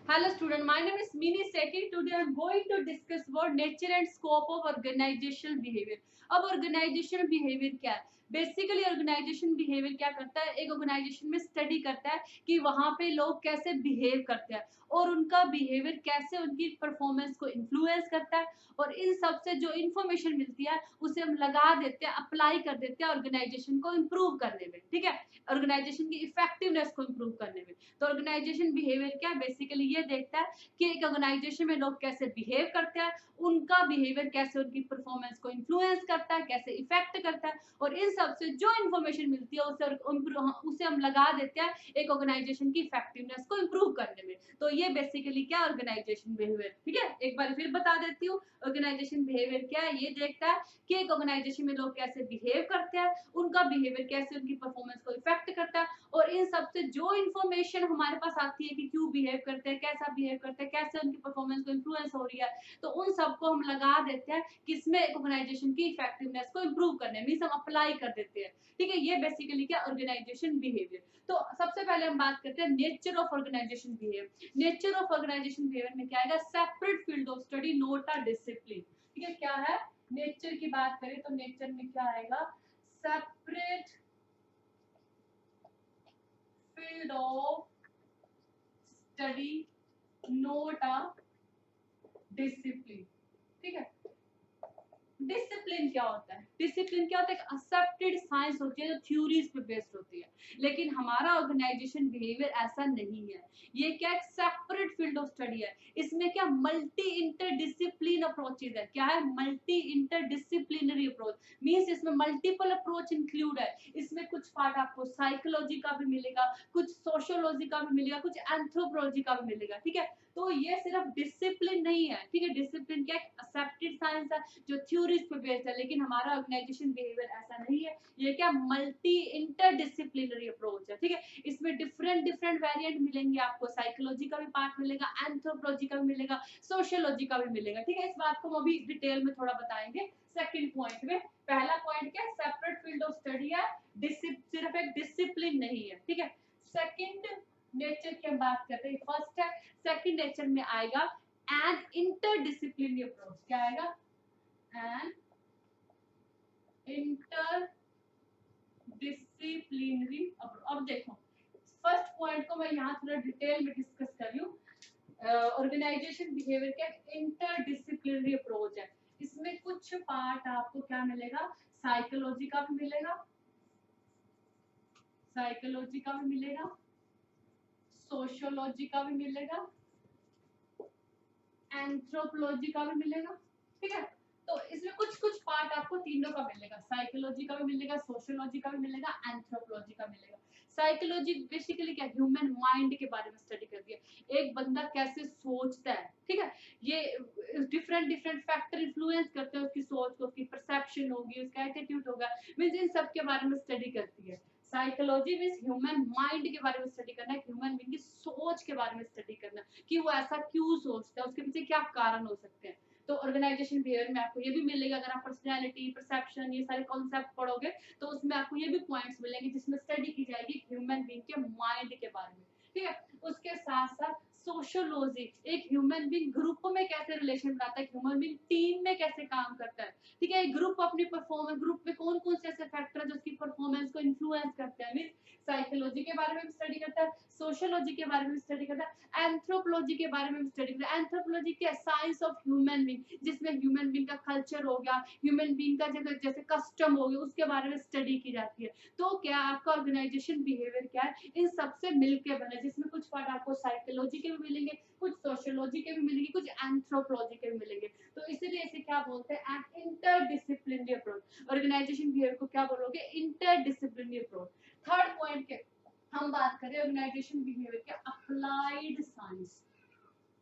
Hello student, my name is Mini Seki. Today I am going to discuss about nature and scope of organizational behavior. अब organizational behavior क्या है? Basically organisation behaviour क्या करता है, एक organisation में study करता है कि वहां पे लोग कैसे बिहेव करते हैं और उनका बिहेवियर कैसे उनकी परफॉर्मेंस को इन्फ्लुएंस करता है, और इन सब से जो इन्फॉर्मेशन मिलती है उसे हम लगा देते हैं, अप्लाई कर देते हैं ऑर्गेनाइजेशन को इम्प्रूव करने में। ठीक है, ऑर्गेनाइजेशन की इफेक्टिवनेस को इम्प्रूव करने में। तो ऑर्गेनाइजेशन बिहेवियर क्या बेसिकली ये देखता है कि एक ऑर्गेनाइजेशन में लोग कैसे बिहेव करते हैं, उनका बिहेवियर कैसे उनकी परफॉर्मेंस को इन्फ्लुएंस करता है, कैसे इफेक्ट करता है, और इन सब से जो इन्फॉर्मेशन मिलती है उसे हम लगा देते हैं एक ऑर्गेनाइजेशन की इफेक्टिवनेस को इम्प्रूव करने में। तो ये बेसिकली क्या ऑर्गेनाइजेशन बिहेवियर। ठीक है, एक बार फिर बता देती हूँ, ऑर्गेनाइजेशन बिहेवियर क्या है, ये देखता है कि एक ऑर्गेनाइजेशन में लोग कैसे बिहेव करते हैं, उनका बिहेवियर कैसे उनकी परफॉर्मेंस को इफेक्ट करता है, और इन सब से जो इन्फॉर्मेशन हमारे पास आती है कि क्यों बिहेव करते हैं, कैसा बिहेव करते हैं, कैसे उनकी परफॉर्मेंस को इन्फ्लुएंस हो रही है, तो उन सबको हम लगा देते हैं किसमें, एक ऑर्गेनाइजेशन की इफेक्टिवनेस को इम्प्रूव करने में, हम अप्लाई कर देते हैं। ठीक है, ये बेसिकली क्या ऑर्गेनाइजेशन बिहेवियर। तो सबसे पहले हम बात करते हैं nature of organisation behaviour. Nature of organisation behaviour में क्या आएगा, separate field of study, not a discipline. ठीक है, क्या है, नेचर की बात करें तो नेचर में क्या आएगा, separate field of study, not a discipline। ठीक है, डिसिप्लिन क्या होता है, डिसिप्लिन क्या होता है, एक एक्सेप्टेड साइंस होती है जो थ्योरीज पे बेस्ड होती है, लेकिन हमारा ऑर्गेनाइजेशन बिहेवियर ऐसा नहीं है। ये क्या एक सेपरेट फील्ड ऑफ स्टडी है, इसमें क्या मल्टी इंटरडिसिप्लिन अप्रोचेज है। क्या है, मल्टी इंटरडिसिप्लिनरी अप्रोच, मींस इसमें मल्टीपल अप्रोच इंक्लूड है। इसमें कुछ पार्ट आपको साइकोलॉजी का भी मिलेगा, कुछ सोशियोलॉजी का भी मिलेगा, कुछ एंथ्रोपोलॉजी का भी मिलेगा। ठीक है, तो ये सिर्फ डिसिप्लिन नहीं है। ठीक है, डिसिप्लिन क्या एक्सेप्टेड साइंस है जो थ्योरीज पे बेस्ड है, लेकिन हमारा ऑर्गेनाइजेशन बिहेवियर ऐसा नहीं है। ये क्या मल्टी इंटरडिसिप्लिनरी अप्रोच है। ठीक है, इसमें डिफरेंट डिफरेंट वेरिएंट मिलेंगे आपको, साइकोलॉजी का भी पार्ट मिलेगा, एंथ्रोपोलॉजी का भी मिलेगा, सोशियोलॉजी का भी मिलेगा। ठीक है, इस बात को हम अभी डिटेल में थोड़ा बताएंगे सेकंड पॉइंट में। पहला पॉइंट क्या है, सेपरेट फील्ड ऑफ स्टडी है, सिर्फ एक डिसिप्लिन नहीं है। ठीक है, सेकंड नेचर की हम बात करते हैं, फर्स्ट है, सेकंड नेचर में आएगा एन इंटरडिसिप्लिनरी अप्रोच। क्या आएगा, एन इंटरडिसिप्लिनरी अप्रोच। अब देखो, फर्स्ट पॉइंट को मैं यहाँ थोड़ा डिटेल में डिस्कस कर लूं। ऑर्गेनाइजेशन बिहेवियर का इंटरडिसिप्लिनरी अप्रोच है, इसमें कुछ पार्ट आपको क्या मिलेगा, साइकोलॉजी का भी मिलेगा, साइकोलॉजी का भी मिलेगा, सोशियोलॉजी का भी मिलेगा, एंथ्रोपोलॉजी का भी मिलेगा। ठीक है, तो इसमें कुछ कुछ पार्ट आपको तीनों का मिलेगा, साइकोलॉजी का भी मिलेगा, सोशियोलॉजी का भी मिलेगा, एंथ्रोपोलॉजी का मिलेगा। साइकोलॉजी बेसिकली क्या, ह्यूमन माइंड के बारे में स्टडी करती है, एक बंदा कैसे सोचता है। ठीक है, ये डिफरेंट डिफरेंट फैक्टर इन्फ्लुएंस करते हैं उसकी सोच को, उसकी परसेप्शन होगी, उसका एटीट्यूड होगा, मींस इन सब के बारे में स्टडी करती है। साइकोलॉजी मींस ह्यूमन माइंड के बारे में स्टडी करना है, ह्यूमन बीइंग की सोच के बारे में स्टडी करना कि वो ऐसा क्यों सोचता है, उसके पीछे क्या कारण हो सकते हैं। तो ऑर्गेनाइजेशन बिहेवियर में आपको ये भी मिलेगा, अगर आप पर्सनैलिटी, परसेप्शन, ये सारे कॉन्सेप्ट पढ़ोगे तो उसमें आपको ये भी पॉइंट्स मिलेंगे जिसमें स्टडी की जाएगी ह्यूमन बीइंग के माइंड के बारे में। ठीक है, उसके साथ साथ सोशियोलॉजी, एक ह्यूमन बीइंग ग्रुप में कैसे रिलेशन बनाता है, ह्यूमन बीइंग टीम में कैसे काम करता है। ठीक है, ग्रुप अपनी परफॉर्मेंस, ग्रुप में कौन कौन से ऐसे फैक्टर है जो उसकी परफॉर्मेंस को इन्फ्लुएंस करते हैं, मींस साइकोलॉजी के बारे में भी स्टडी करता है, सोशियोलॉजी के बारे में भी स्टडी करता है, एंथ्रोपोलॉजी के बारे में भी स्टडी करता है। एंथ्रोपोलॉजी क्या, साइंस ऑफ ह्यूमन बीइंग, जिसमें ह्यूमन बीइंग का कल्चर हो गया, ह्यूमन बीइंग का जैसे जैसे कस्टम हो गया, उसके बारे में स्टडी की जाती है। तो क्या आपका ऑर्गेनाइजेशन बिहेवियर क्या है, इन सबसे मिलके बने, जिसमें कुछ पार्ट आपको साइकोलॉजी के भी मिलेंगे, कुछ सोशियोलॉजी के भी मिलेंगे, कुछ एंथ्रोपोलॉजी के भी मिलेंगे। तो इसीलिए इसे क्या बोलते हैं, an interdisciplinary approach. Organisation behaviour को क्या बोलोगे, इंटरडिसिप्लिनरी अप्रोच। थर्ड पॉइंट के हम बात करें ऑर्गेनाइजेशन बिहेवियर के अप्लाइड साइंस।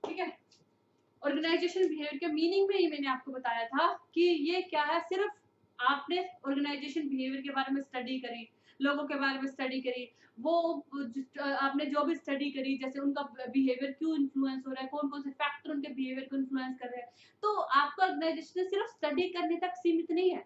ठीक है, ऑर्गेनाइजेशन बिहेवियर के मीनिंग में ही मैंने आपको बताया था कि ये क्या है, सिर्फ आपने ऑर्गेनाइजेशन बिहेवियर के बारे में स्टडी करी, लोगों के बारे में स्टडी करी, वो आपने जो भी स्टडी करी, जैसे उनका बिहेवियर क्यों इन्फ्लुएंस हो रहा है, कौन कौन से फैक्टर उनके बिहेवियर को इन्फ्लुएंस कर रहे हैं, तो आपका ऑर्गेनाइजेशन सिर्फ स्टडी करने तक सीमित नहीं है।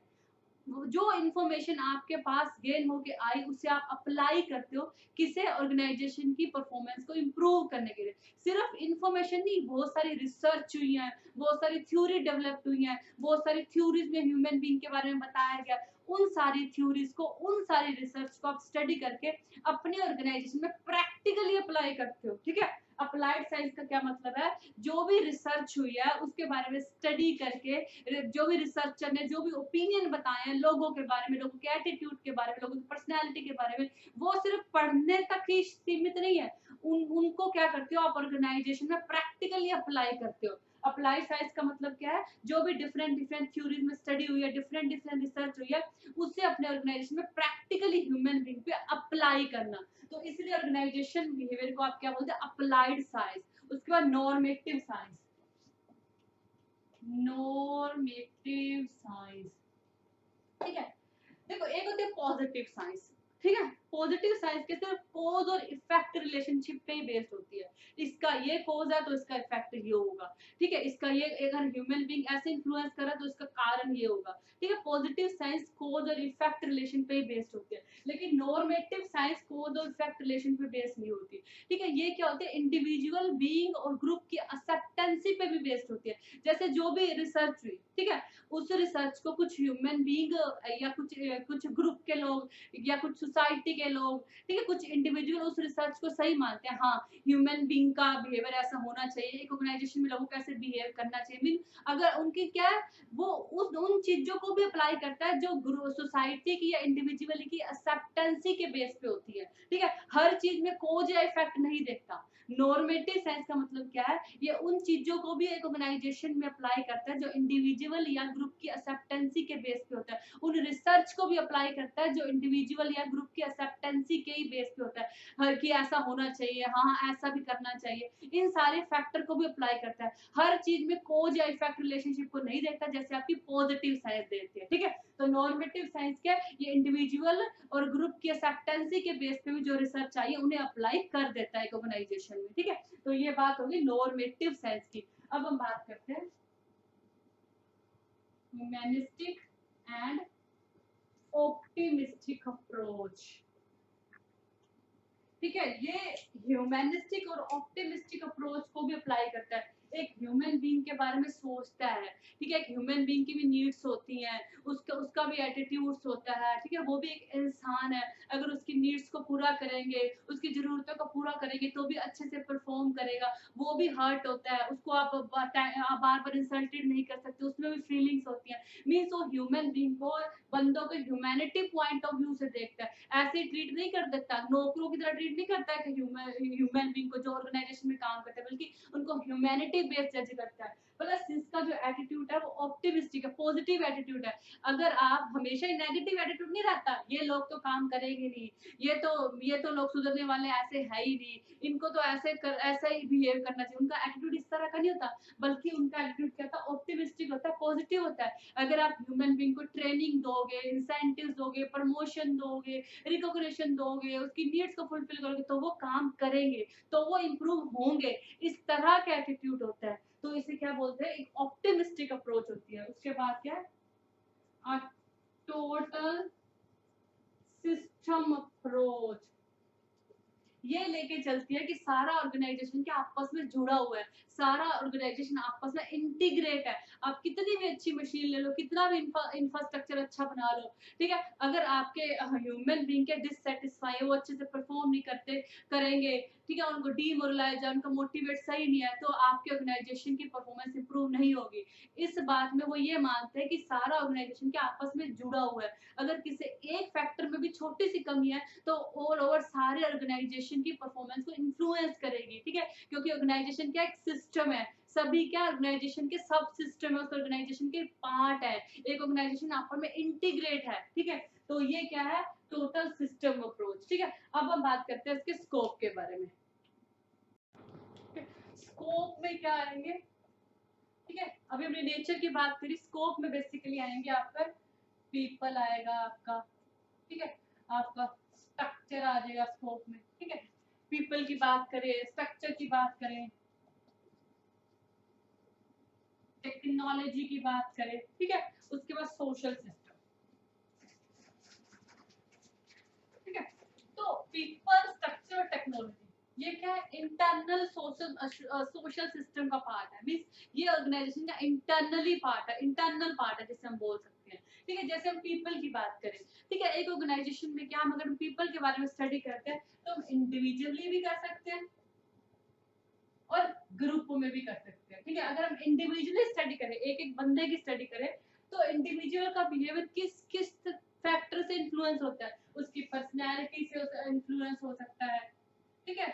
जो इंफॉर्मेशन आपके पास गेन होके आई उसे आप अप्लाई करते हो किसे, ऑर्गेनाइजेशन की परफॉर्मेंस को इम्प्रूव करने के लिए। सिर्फ इंफॉर्मेशन नहीं, बहुत सारी रिसर्च हुई है, बहुत सारी थ्योरी डेवलप हुई है, बहुत सारी थ्योरीज में ह्यूमन बीइंग के बारे में बताया गया। उन सारी थ्योरीज को, उन सारी रिसर्च को आप स्टडी करके अपने ऑर्गेनाइजेशन में प्रैक्टिकली अप्लाई करते हो, ठीक है। अप्लाइड साइंस का क्या मतलब है, जो भी रिसर्च हुई है उसके बारे में स्टडी करके, जो भी रिसर्चर ने जो भी ओपिनियन बताए हैं लोगों के बारे में, लोगों के एटीट्यूड के बारे में, लोगों की पर्सनैलिटी के बारे में, वो सिर्फ पढ़ने तक ही सीमित नहीं है। उनको क्या करते हो आप ऑर्गेनाइजेशन में प्रैक्टिकली अप्लाई करते हो। अप्लाई साइंस का मतलब क्या है, जो भी डिफरेंट डिफरेंट थ्योरीज में स्टडी हुई है, डिफरेंट डिफरेंट रिसर्च हुई है, उससे अपने ऑर्गेनाइजेशन में प्रैक्टिकली ह्यूमन बीइंग पे अप्लाई करना। तो इसलिए ऑर्गेनाइजेशन बिहेवियर को आप क्या बोलते हैं, अप्लाइड साइंस। उसके बाद नॉर्मेटिव साइंस, नॉर्मेटिव साइंस, ठीक है। देखो एक होती है पॉजिटिव साइंस, ठीक है। पॉजिटिव साइंस के सिर्फ कॉज और इफेक्ट रिलेशनशिप पे ही बेस्ड होती है। इसका ये कॉज है तो इसका इफेक्ट ये होगा, ठीक है। इसका ये, अगर ह्यूमन बीइंग ऐसे इन्फ्लुएंस कर रहा है तो इसका कारण ये होगा, ठीक है। पॉजिटिव साइंस कॉज और इफेक्ट रिलेशन पे ही बेस्ड होती है, लेकिन नॉर्मेटिव साइंस कॉज और इफेक्ट रिलेशन पे बेस्ड नहीं होती, ठीक है। ये क्या होते हैं, इंडिविजुअल बीइंग और ग्रुप की एक्सेप्टेंसी पे भी बेस्ड होती है। जैसे जो भी रिसर्च हुई, ठीक है, उस रिसर्च को कुछ ह्यूमन बीइंग या कुछ ग्रुप के लोग या कुछ सोसाइटी के लोग, ठीक है, कुछ इंडिविजुअल उस रिसर्च को सही मानते हैं, हाँ ह्यूमन बीइंग का बिहेवियर ऐसा होना चाहिए, एक ऑर्गेनाइजेशन में लोगों को कैसे बिहेव करना चाहिए, मीन अगर उनकी क्या है, वो उन चीजों को भी अप्लाई करता है जो सोसाइटी की या इंडिविजुअल की एक्सेप्टेंसी के बेस पे होती है, ठीक है। हर चीज में कोज या इफेक्ट नहीं देखता। नॉर्मेटिव साइंस का मतलब क्या है, ये उन चीजों को भी एक ऑर्गेनाइजेशन में अप्लाई करता है जो इंडिविजुअल या ग्रुप की एक्सेप्टेंसी के बेस पे होता है। उन रिसर्च को भी अप्लाई करता है जो इंडिविजुअल या ग्रुप की एक्सेप्टेंसी के ही बेस पे होता है, हर कि ऐसा होना चाहिए, हाँ ऐसा भी करना चाहिए, इन सारे फैक्टर को भी अप्लाई करता है। हर चीज में कोज या इफेक्ट रिलेशनशिप को नहीं देखता जैसे आपकी पॉजिटिव साइंस देखती है, ठीक है। तो नॉर्मेटिव साइंस क्या है, ये इंडिविजुअल और ग्रुप की एक्सेप्टेंसी के बेस पे भी जो रिसर्च आई है उन्हें अप्लाई कर देता है एक ऑर्गेनाइजेशन में, ठीक है। तो ये बात होगी नॉर्मेटिव साइंस की। अब हम बात करते हैं ह्यूमैनिस्टिक एंड ऑप्टिमिस्टिक अप्रोच, ठीक है। ये ह्यूमैनिस्टिक और ऑप्टिमिस्टिक अप्रोच को भी अप्लाई करता है। एक ह्यूमन बीइंग के बारे में सोचता है, ठीक है। एक ह्यूमन बीइंग की भी नीड्स होती हैं, उसका भी एटीट्यूड्स होता है, ठीक है। वो भी एक इंसान है, अगर उसकी नीड्स को पूरा करेंगे, उसकी जरूरतों को पूरा करेंगे तो भी अच्छे से परफॉर्म करेगा। वो भी हर्ट होता है, उसको आप बार बार इंसल्टेड नहीं कर सकते, उसमें भी फीलिंग्स होती हैं। मीन्स वो ह्यूमन बीइंग को, बंदों को ह्यूमैनिटी पॉइंट ऑफ व्यू से देखता है, ऐसे ट्रीट नहीं कर देता, नौकरों की तरह ट्रीट नहीं करता है कि ह्यूमन बीइंग को जो ऑर्गेनाइजेशन में काम करते हैं, बल्कि उनको ह्यूमैनिटी बेस्ड जज करता है। प्लस इसका जो एटीट्यूड है वो ऑप्टिमिस्टिक है, पॉजिटिव एटीट्यूड है। अगर आप हमेशा ही नेगेटिव एटीट्यूड नहीं रहता, ये लोग तो काम करेंगे नहीं, ये तो लोग सुधरने वाले ऐसे है ही नहीं, इनको तो ऐसा ही बिहेव करना चाहिए, उनका एटीट्यूड इस तरह का नहीं होता, बल्कि उनका एटीट्यूड क्या होता है, ऑप्टिमिस्टिक होता है, पॉजिटिव होता है। अगर आप ह्यूमन बीइंग को ट्रेनिंग दोगे, इंसेंटिव दोगे, प्रमोशन दोगे, रिकॉग्निशन दोगे, उसकी नीड्स को फुलफिल करोगे तो वो काम करेंगे, तो वो इम्प्रूव होंगे। इस तरह का एटीट्यूड होता है, तो इसे क्या बोलते हैं, एक ऑप्टिमिस्टिक अप्रोच होती है। उसके बाद क्या है, टोटल सिस्टम अप्रोच। ये लेके चलती है कि सारा ऑर्गेनाइजेशन के आपस में जुड़ा हुआ है, सारा ऑर्गेनाइजेशन आपस में इंटीग्रेट है। आप कितनी भी अच्छी मशीन ले लो, कितना भी इंफ्रास्ट्रक्चर अच्छा बना लो, ठीक है, अगर आपके ह्यूमन बीइंग के डिससेटिस्फाई है, वो अच्छे से परफॉर्म नहीं करेंगे, ठीक है, उनको डीमोरलाइज है, उनका मोटिवेट सही नहीं है, तो आपके ऑर्गेनाइजेशन की परफॉर्मेंस इंप्रूव नहीं होगी। इस बात में वो ये मानते हैं कि सारा ऑर्गेनाइजेशन के आपस में जुड़ा हुआ है, अगर किसी एक फैक्टर में भी छोटी सी कमी है तो ऑल ओवर सारे ऑर्गेनाइजेशन की परफॉर्मेंस को इन्फ्लुएंस करेगी, ठीक है। क्योंकि ऑर्गेनाइजेशन क्या एक सिस्टम है, सभी क्या ऑर्गेनाइजेशन के सब सिस्टम है, उस ऑर्गेनाइजेशन के पार्ट है, एक ऑर्गेनाइजेशन आपस में इंटीग्रेट है, ठीक है। तो ये क्या है, टोटल सिस्टम अप्रोच, ठीक है। अब हम बात करते हैं इसके स्कोप के बारे में। स्कोप में क्या आएंगे, ठीक है, अभी हमने नेचर की बात करी, स्कोप में बेसिकली आएंगे आपका पीपल आएगा आपका, ठीक है, आपका स्ट्रक्चर आ जाएगा स्कोप में, ठीक है। पीपल की बात करें, स्ट्रक्चर की बात करें, टेक्नोलॉजी की बात करें, ठीक है, उसके बाद सोशल सिस्टम, ठीक है। तो पीपल, स्ट्रक्चर, टेक्नोलॉजी, ये क्या है, इंटरनल सोशल सिस्टम का पार्ट है, मीन्स ये ऑर्गेनाइजेशन का इंटरनली पार्ट है, इंटरनल पार्ट है जिसे हम बोल सकते हैं। ठीक है, जैसे हम पीपल की बात करें, ठीक है, एक ऑर्गेनाइजेशन में क्या, हम अगर पीपल के बारे में स्टडी करते हैं तो हम इंडिविजुअली भी कर सकते हैं और ग्रुप में भी कर सकते हैं। ठीक है, अगर हम इंडिविजुअली स्टडी करें, एक एक बंदे की स्टडी करें, तो इंडिविजुअल का बिहेवियर किस किस फैक्टर से इन्फ्लुएंस होता है, उसकी पर्सनैलिटी से इन्फ्लुएंस हो सकता है, ठीक है,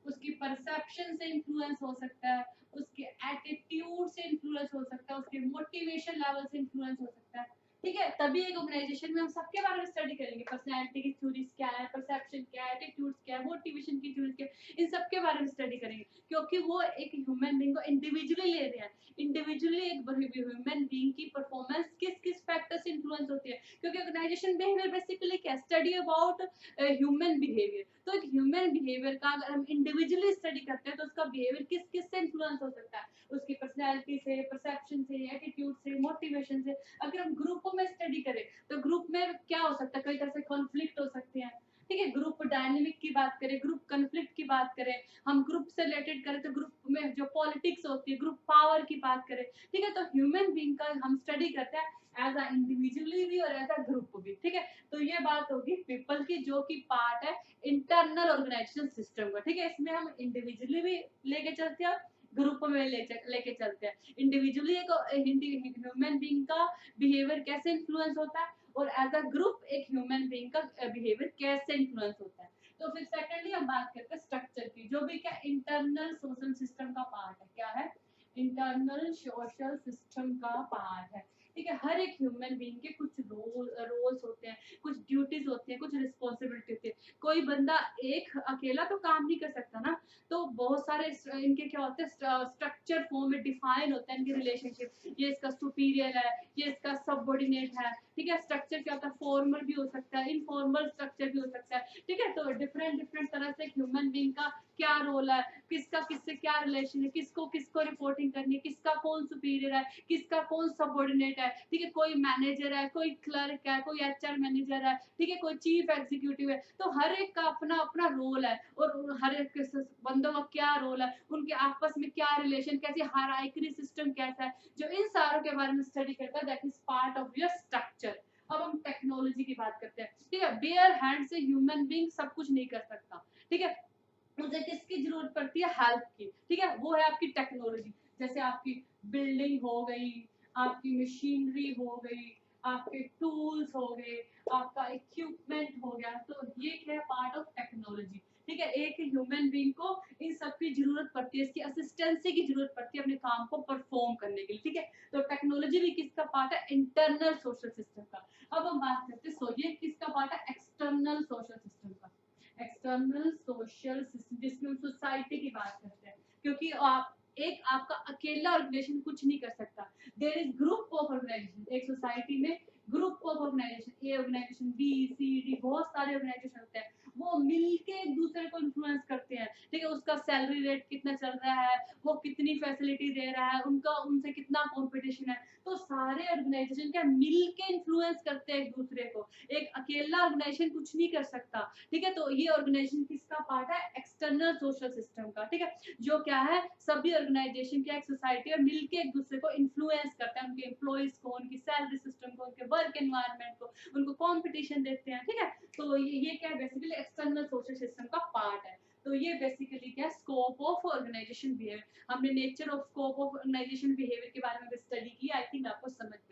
उसकी परसेप्शन से इन्फ्लुएंस हो सकता है, उसके एटीट्यूड से इन्फ्लुएंस हो सकता है, उसके मोटिवेशन लेवल से इन्फ्लुएंस हो सकता है। ठीक है, तभी एक ऑर्गेनाइजेशन में हम सबके बारे में स्टडी करेंगे, पर्सनैलिटी की थ्योरीज क्या है, परसेप्शन क्या है, एटीट्यूड्स क्या है, मोटिवेशन की थ्योरीज क्या है, इन सबके बारे में स्टडी करेंगे, क्योंकि वो एक ह्यूमन बीइंग को इंडिविजुअली ले रहे हैं। इंडिविजुअली एक ह्यूमन बीइंग की परफॉर्मेंस किस किस फैक्टर से इन्फ्लुएंस होती है, क्योंकि ऑर्गेनाइजेशन बिहेवियर बेसिकली क्या, स्टडी अबाउट ह्यूमन बिहेवियर। तो एक ह्यूमन बिहेवियर का अगर हम इंडिविजुअली स्टडी करते हैं तो उसका बिहेवियर किस किस से इन्फ्लुएंस हो सकता है, उसकी पर्सनैलिटी से, परसेप्शन से, एटीट्यूड से, मोटिवेशन से। अगर हम ग्रुपों में स्टडी करें तो ग्रुप में क्या हो सकता है, कई तरह से कॉन्फ्लिक्ट हो सकते हैं। ठीक है, ग्रुप डायनेमिक की बात करें, ग्रुप कॉन्फ्लिक्ट की बात करें, हम ग्रुप से रिलेटेड करें तो ग्रुप में जो पॉलिटिक्स होती है, ग्रुप पावर की बात करें। ठीक है, तो ह्यूमन बीइंग का हम स्टडी करते हैं एज अ इंडिविजुअली भी और एज अ ग्रुप भी। ठीक है, तो ये बात होगी पीपल की, जो कि पार्ट है इंटरनल ऑर्गेनाइजेशन सिस्टम का। ठीक है, इसमें हम इंडिविजुअली भी लेके चलते हैं, ग्रुप में लेके चलते हैं। इंडिविजुअली एक ह्यूमन बीइंग का बिहेवियर कैसे इन्फ्लुएंस होता है और एज अ ग्रुप एक ह्यूमन बीइंग का बिहेवियर कैसे इन्फ्लुएंस होता है। तो फिर सेकेंडली हम बात करते हैं स्ट्रक्चर की, जो भी क्या इंटरनल सोशल सिस्टम का पार्ट है। क्या है, इंटरनल सोशल सिस्टम का पार्ट है। ठीक है, हर एक ह्यूमन बीइंग के कुछ रोल्स होते हैं, कुछ ड्यूटीज होती है, कुछ रिस्पॉन्सिबिलिटी होती है। कोई बंदा एक अकेला तो काम नहीं कर सकता ना, तो बहुत सारे इनके क्या होते हैं, स्ट्रक्चर फॉर्म में डिफाइन होते हैं इनके रिलेशनशिप, ये इसका सुपीरियर है, ये इसका सबऑर्डिनेट है। ठीक है, स्ट्रक्चर क्या होता है, फॉर्मल भी हो सकता है, इनफॉर्मल स्ट्रक्चर भी हो सकता है। ठीक है, तो डिफरेंट डिफरेंट तरह से ह्यूमन बीइंग का क्या रोल है, किसका किससे क्या रिलेशन है, किसको किसको रिपोर्टिंग करनी है, किसका कौन सुपीरियर है, किसका कौन सबऑर्डिनेट है। ठीक है, कोई मैनेजर है, कोई क्लर्क है, कोई एचआर मैनेजर है, ठीक है, कोई चीफ एग्जीक्यूटिव है। तो हर एक का अपना अपना रोल है और हर एक बंदों का क्या रोल है, उनके आपस में क्या रिलेशन, कैसे हायरार्की सिस्टम कैसा है, जो इन सारों के बारे में स्टडी करता है, that is part of your structure. अब हम टेक्नोलॉजी की बात करते हैं। ठीक है, बेयर हैंड से ह्यूमन बीइंग सब कुछ नहीं कर सकता। ठीक है, मुझे किसकी जरूरत पड़ती है, हेल्प की। ठीक है, वो है आपकी टेक्नोलॉजी, जैसे आपकी बिल्डिंग हो गई, आपकी मशीनरी हो गई, आपके टूल्स हो गए, आपका इक्विपमेंट हो गया। तो ये क्या है, पार्ट ऑफ टेक्नोलॉजी। ठीक है, एक ह्यूमन बीइंग को इन सब की जरूरत पड़ती है, इसकी असिस्टेंसी की जरूरत पड़ती है अपने काम को परफॉर्म करने के लिए। ठीक है, तो टेक्नोलॉजी भी किसका पार्ट है, इंटरनल सोशल सिस्टम का। अब हम बात करते हैं ये किसका पार्ट है, एक्सटर्नल सोशल सिस्टम का। एक्सटर्नल सोशल सिस्टम, जिसमें हम सोसाइटी की बात करते हैं, क्योंकि आप एक आपका अकेला ऑर्गेनाइजेशन कुछ नहीं कर सकता। There is group of organisation, एक सोसाइटी में group of organisation, A organisation, B, C, D, बहुत सारे ऑर्गेनाइजेशन होते हैं, वो मिलके एक दूसरे को इन्फ्लुएंस करते हैं। ठीक है, उसका सैलरी रेट कितना चल रहा है, वो कितनी फैसिलिटी दे रहा है, उनका उनसे कितना कंपटीशन है। तो सारे ऑर्गेनाइजेशन क्या मिल के इन्फ्लुएंस करते हैं एक दूसरे को, एक अकेला ऑर्गेनाइजेशन कुछ नहीं कर सकता। ठीक है, तो ये ऑर्गेनाइजेशन किसका पार्ट है, एक्सटर्नल सोशल सिस्टम का। ठीक है, जो क्या है, सभी ऑर्गेनाइजेशन क्या, एक सोसाइटी में मिलके एक दूसरे को इन्फ्लुएंस करते हैं, उनके एम्प्लॉइज को, उनकी सैलरी सिस्टम को, उनके वर्क एनवायरनमेंट को, उनको कंपटीशन देते हैं। ठीक है, तो ये क्या है, बेसिकली एक्सटर्नल सोशल सिस्टम का पार्ट है। तो ये बेसिकली क्या, स्कोप ऑफ ऑर्गेनाइजेशन बिहेवियर। हमने nature of scope of organisation behaviour के बारे में स्टडी की, आई थिंक आपको समझ में